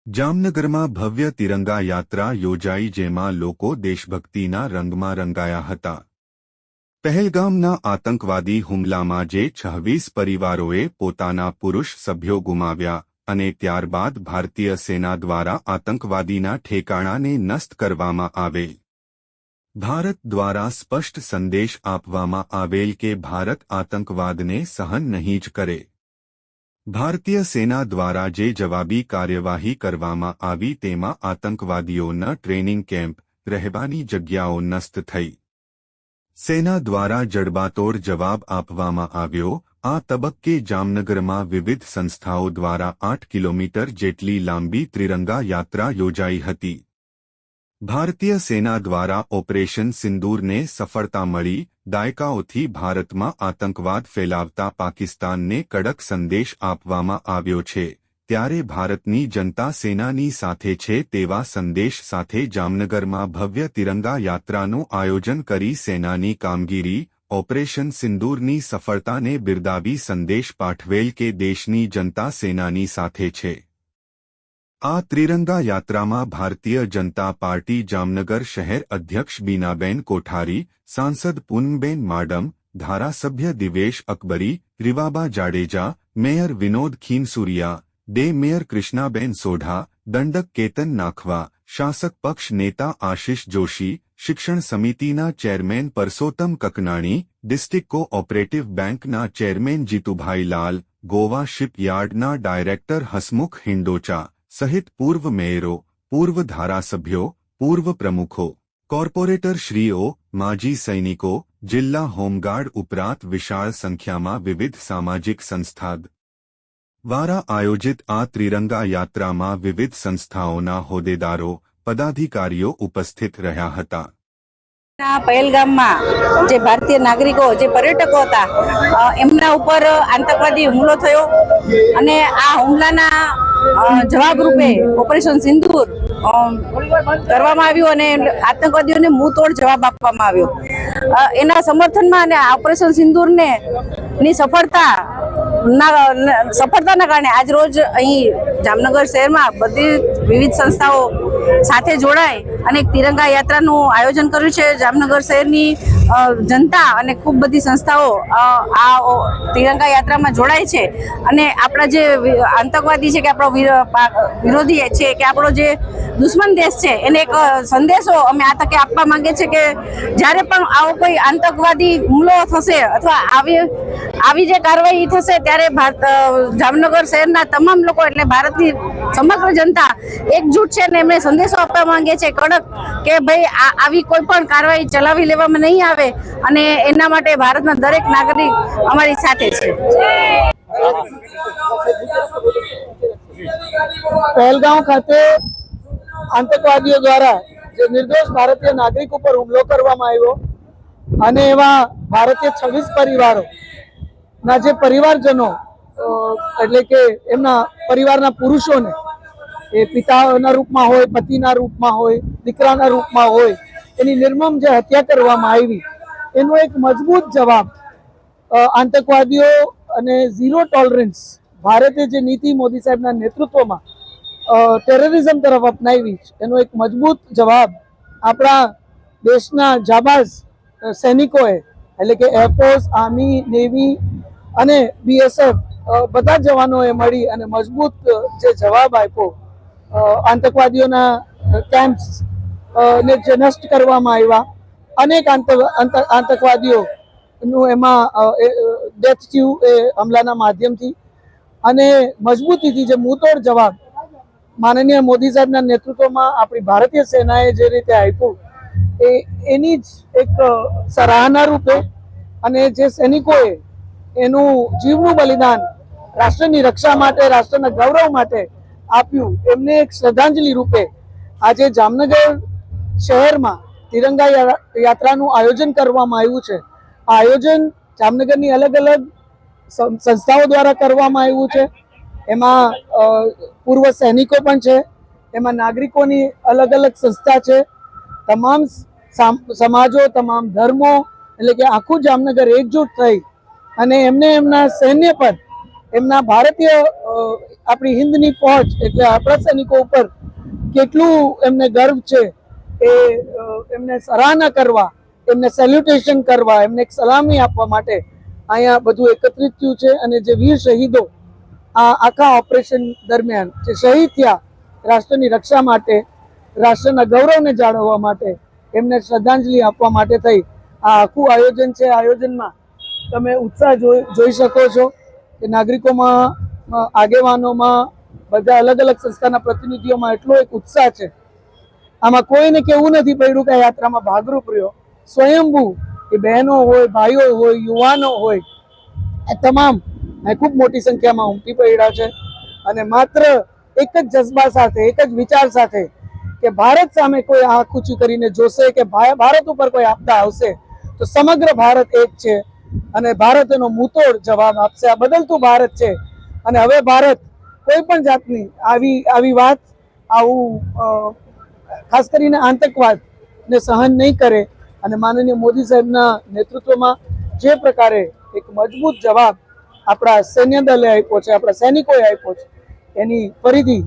જામનગરમાં ભવ્ય તિરંગા યાત્રા યોજાઈ જેમાં લોકો દેશભક્તિના રંગમાં રંગાયા હતા। પહેલગામના આતંકવાદી હુમલામાં જે 26 પરિવારોએ પોતાના પુરુષ સભ્યો ગુમાવ્યા અને ત્યારબાદ ભારતીય સેના દ્વારા આતંકવાદીના ઠેકાણાને નષ્ટ કરવામાં આવેલ। ભારત દ્વારા સ્પષ્ટ સંદેશ આપવામાં આવેલ કે ભારત આતંકવાદને સહન નહીં જ કરે। ભારતીય સેના દ્વારા જે જવાબી કાર્યવાહી કરવામાં આવી તેમાં આતંકવાદીઓના ટ્રેનિંગ કેમ્પ, રહેવાની જગ્યાઓ નષ્ટ થઈ। સેના દ્વારા જડબાતોડ જવાબ આપવામાં આવ્યો। આ તબક્કે જામનગરમાં વિવિધ સંસ્થાઓ દ્વારા 8 કિલોમીટર જેટલી લાંબી ત્રિરંગા યાત્રા યોજાઈ હતી। ભારતીય સેના દ્વારા ઓપરેશન સિંદૂરને સફળતા મળી। દાયકાઓથી ભારતમાં આતંકવાદ ફેલાવતા પાકિસ્તાનને કડક સંદેશ આપવામાં આવ્યો છે, ત્યારે ભારતની જનતા સેનાની સાથે છે તેવા સંદેશ સાથે જામનગરમાં ભવ્ય તિરંગા યાત્રાનું આયોજન કરી સેનાની કામગીરી, ઓપરેશન સિંદૂરની સફળતાને બિરદાવી સંદેશ પાઠવેલ કે દેશની જનતા સેનાની સાથે છે। આ ત્રિરંગા યાત્રામાં ભારતીય જનતા પાર્ટી જામનગર શહેર અધ્યક્ષ બીનાબેન કોઠારી, સાંસદ પૂનમબેન માડમ, ધારાસભ્ય Divesh Akbari, Rivaba Jadeja, mayor Vinod Khimsuriya, day mayor Krishnaben Sodha, દંડક કેતન નાખવા, શાસક પક્ષ નેતા આશિષ જોશી, શિક્ષણ સમિતિના ચેરમેન પરસોત્તમ કકનાણી, ડિસ્ટ્રિક્ટ કોઓપરેટિવ બેંકના ચેરમેન જીતુભાઈ લાલ, ગોવા શિપયાર્ડના ડાયરેક્ટર હસમુખ હિંડોચા સહિત પૂર્વ મેયરો, પૂર્વ ધારાસભ્યો, પૂર્વ પ્રમુખો, કોર્પોરેટર શ્રીઓ, માજી સૈનિકો, જિલ્લા હોમગાર્ડ ઉપરાંત વિશાળ સંખ્યામાં વિવિધ સામાજિક સંસ્થા દ્વારા આયોજિત આ ત્રિરંગા યાત્રામાં વિવિધ સંસ્થાઓના હોદ્દેદારો, પદાધિકારીઓ ઉપસ્થિત રહ્યા હતા। પહેલગામમાં જે ભારતીય નાગરિકો, જે પર્યટકો હતા, એમના ઉપર આતંકવાદી હુમલો થયો અને આ હુમલાના જવાબરૂપે ઓપરેશન સિંદૂર કરવામાં આવ્યું અને આતંકવાદીઓને મુંહતોડ જવાબ આપવામાં આવ્યો। એના સમર્થનમાં અને ઓપરેશન સિંદૂરને ની સફળતાના કારણે આજ રોજ અહીં જામનગર શહેરમાં બધી વિવિધ સંસ્થાઓ સાથે જોડાઈ અને એક તિરંગા યાત્રાનું આયોજન કર્યું છે। જામનગર શહેરની જનતા અને ખૂબ બધી સંસ્થાઓ આ તિરંગા યાત્રામાં જોડાય છે અને આપણા જે આતંકવાદી છે કે આપણો વિરોધી છે કે આપણો જે દુશ્મન દેશ છે એને એક સંદેશો અમે આ તકે આપવા માંગીએ છીએ કે જ્યારે પણ આવો કોઈ આતંકવાદી હુમલો થશે અથવા આવી જે કાર્યવાહી થશે ત્યારે જામનગર શહેરના તમામ લોકો એટલે ભારતની સમગ્ર જનતા એકજૂટ છે અને એમને સંદેશો આપવા માંગે છે કડક કે ભાઈ આવી કોઈ પણ કાર્યવાહી ચલાવી લેવામાં નહીં આવે અને એના માટે ભારતના દરેક નાગરિક અમારી સાથે છે। પહેલગામ ખાતે આતંકવાદીઓ દ્વારા જે નિર્દોષ ભારતીય નાગરિક ઉપર હુમલો કરવામાં આવ્યો અને એવા ભારતીય 26 પરિવારોના જે પરિવારજનો એટલે કે એમના પરિવારના પુરુષોને એ પિતાના રૂપમાં હોય, પતિના રૂપમાં હોય, દીકરાના રૂપમાં હોય, એની નિર્મમ જે હત્યા કરવામાં આવી એનો એક મજબૂત જવાબ આતંકવાદીઓ અને ઝીરો ટોલરન્સ ભારતે જે નીતિ મોદી સાહેબના નેતૃત્વમાં ટેરરિઝમ તરફ અપનાવી એનો એક મજબૂત જવાબ આપણા દેશના જાબાઝ સૈનિકોએ એટલે કે એરફોર્સ, આર્મી, નેવી અને બીએસએફ બધા જવાનોએ મળી અને મજબૂત જે જવાબ આપ્યો આતંકવાદીઓના કેમ્પ્સ ને જે નષ્ટ કરવામાં આવ્યા। અનેક આતંકવાદીઓનું એમાં ડેથ થયું એ હમલાના માધ્યમથી અને મજબૂતીથી જે મુંહતોડ જવાબ માનનીય મોદી સાહેબના નેતૃત્વમાં આપણી ભારતીય સેનાએ જે રીતે આપ્યું એની જ એક સરાહના રૂપે અને જે સૈનિકોએ એનું જીવનું બલિદાન રાષ્ટ્રની રક્ષા માટે, રાષ્ટ્રના ગૌરવ માટે આપ્યું એમને એક શ્રદ્ધાંજલિ રૂપે આજે જામનગર શહેરમાં તિરંગા યાત્રાનું આયોજન કરવામાં આવ્યું છે। આ આયોજન જામનગરની અલગ અલગ સંસ્થાઓ દ્વારા કરવામાં આવ્યું છે। એમાં પૂર્વ સૈનિકો પણ છે, એમાં નાગરિકોની અલગ અલગ સંસ્થા છે, તમામ સમાજો, તમામ ધર્મો એટલે કે આખું જામનગર એકજૂટ થઈ અને એમને એમના સૈન્ય પર એમના ભારતીય આપણી હિન્દની ફોજ એટલે આપણા સૈનિકો ઉપર કેટલું એમને ગર્વ છે એ એમને સરાહના કરવા, એમને સેલ્યુટેશન કરવા, એમને એક સલામી આપવા માટે અહીંયા બધું એકત્રિત થયું છે. અને જે વીર શહીદો આ આખા ઓપરેશન દરમિયાન જે શહીદ થયા રાષ્ટ્રની રક્ષા માટે, રાષ્ટ્રના ગૌરવને જાળવવા માટે, એમને શ્રદ્ધાંજલિ આપવા માટે થઈ આ આખું આયોજન છે. આયોજનમાં તમે ઉત્સાહ જોઈ શકો છો કે નાગરિકોમાં, આગેવાનોમાં, બધા અલગ અલગ સંસ્થાના પ્રતિનિધિઓમાં એટલો એક ઉત્સાહ છે. આમાં કોઈને કેવું નથી પડ્યું કે આ યાત્રામાં ભાગરૂપ રહ્યો. સ્વયંભૂ એ બહેનો હોય, ભાઈઓ હોય, યુવાનો હોય, એ તમામ ખૂબ મોટી સંખ્યામાં ઉમટી પડ્યા છે. અને માત્ર એક જ જજ્બા સાથે, એક જ વિચાર સાથે કે ભારત સામે કોઈ આંખ ઊંચી કરીને જોશે કે ભારત ઉપર કોઈ આપદા આવશે તો સમગ્ર ભારત એક છે અને ભારત એનો મુંતોડ જવાબ આપશે. આ બદલતું ભારત છે અને હવે ભારત કોઈ પણ જાતની આવી વાત, આવું ખાસ કરીને આતંકવાદને સહન નહીં કરે. અને માનનીય મોદી સાહેબના નેતૃત્વમાં જે પ્રકારે એક મજબૂત જવાબ આપણા સૈન્ય દળે આપ્યો છે, આપણા સૈનિકોએ આપ્યો છે, એની ફરીથી